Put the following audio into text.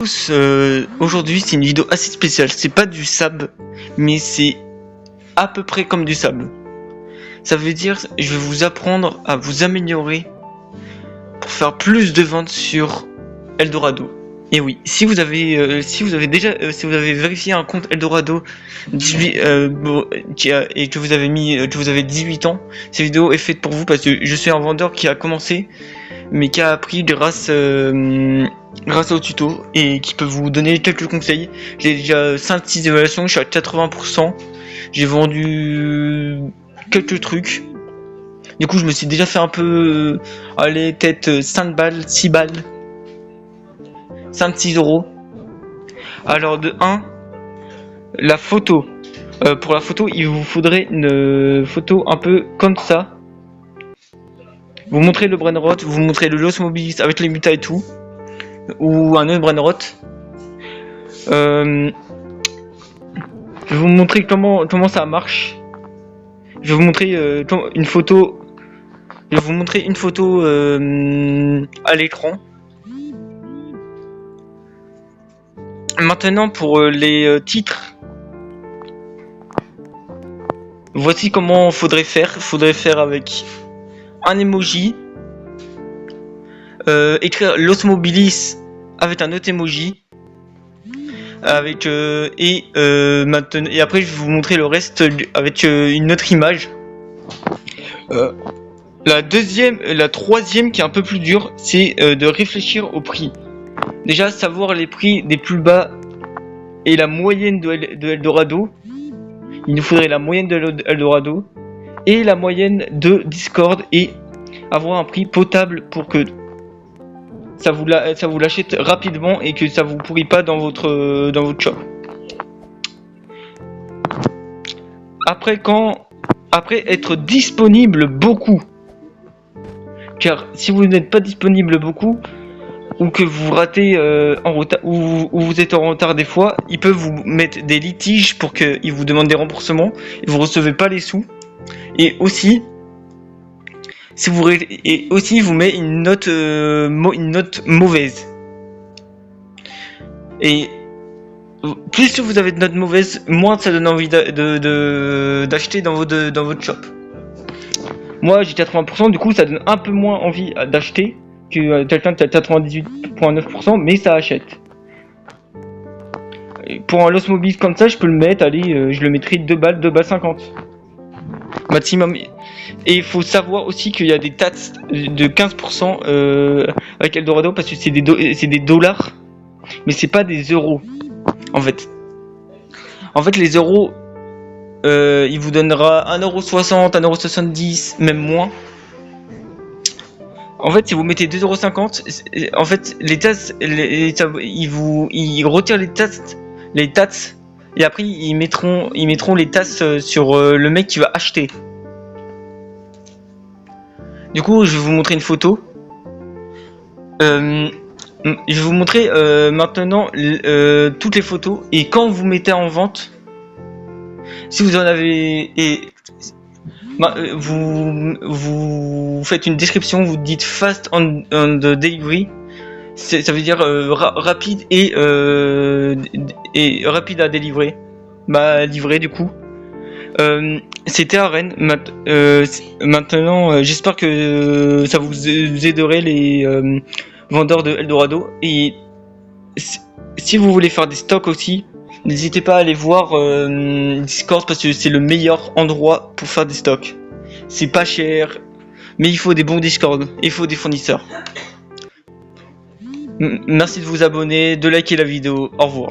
Aujourd'hui c'est une vidéo assez spéciale, c'est pas du sable, mais c'est à peu près comme du sable. Ça veut dire je vais vous apprendre à vous améliorer pour faire plus de ventes sur Eldorado. Et oui, si vous avez vérifié un compte Eldorado 18, et que vous avez 18 ans, cette vidéo est faite pour vous parce que je suis un vendeur qui a commencé mais qui a appris grâce au tuto et qui peut vous donner quelques conseils. J'ai déjà 5-6 évaluations, je suis à 80%. J'ai vendu quelques trucs. Du coup, je me suis déjà fait un peu, allez, peut-être 5 balles, 6 balles. 5-6 euros. Alors, de 1, la photo. Pour la photo, il vous faudrait une photo un peu comme ça. Vous montrez le Brainrot, vous montrez le Los Mobilis avec les mutas et tout, ou un autre Brainrot. Je vais vous montrer comment ça marche. Je vais vous montrer une photo. Je vais vous montrer une photo à l'écran. Maintenant pour les titres. Voici comment faudrait faire. Faudrait faire avec un emoji, écrire Mobilis avec un autre emoji, avec maintenant, et après je vais vous montrer le reste avec une autre image. La troisième qui est un peu plus dure, c'est de réfléchir au prix. Déjà savoir les prix des plus bas et la moyenne de Eldorado. Il nous faudrait la moyenne de Eldorado et la moyenne de Discord et avoir un prix potable pour que ça vous l'achète rapidement et que ça vous pourrit pas dans votre shop. Après être disponible beaucoup, car si vous n'êtes pas disponible beaucoup ou que vous ratez en retard ou vous êtes en retard des fois, ils peuvent vous mettre des litiges pour qu'ils vous demandent des remboursements et vous recevez pas les sous. Et aussi, vous met une note mauvaise. Et plus vous avez de notes mauvaises, moins ça donne envie d'acheter dans votre shop. Moi j'ai 80%, du coup ça donne un peu moins envie d'acheter que quelqu'un qui a 98,9%, mais ça achète. Et pour un Los Mobilis comme ça, je peux le mettre, allez, je le mettrai 2 balles 50. Maximum. Et il faut savoir aussi qu'il y a des taxes de 15% avec Eldorado parce que c'est des dollars, mais c'est pas des euros. En fait, les euros, il vous donnera 1,60€, 1,70€, même moins. En fait, si vous mettez 2,50€, en fait, les taxes, ils retirent les taxes, et après ils mettront les taxes sur le mec qui va acheter. Du coup, je vais vous montrer une photo. Je vais vous montrer maintenant toutes les photos et quand vous mettez en vente, si vous en avez vous faites une description, vous dites fast on the delivery, ça veut dire rapide et rapide à délivrer, livrer du coup. C'était à Rennes. Maintenant, j'espère que ça vous aiderait les vendeurs de Eldorado. Et si vous voulez faire des stocks aussi, n'hésitez pas à aller voir Discord parce que c'est le meilleur endroit pour faire des stocks. C'est pas cher, mais il faut des bons Discord, il faut des fournisseurs. Merci de vous abonner, de liker la vidéo. Au revoir.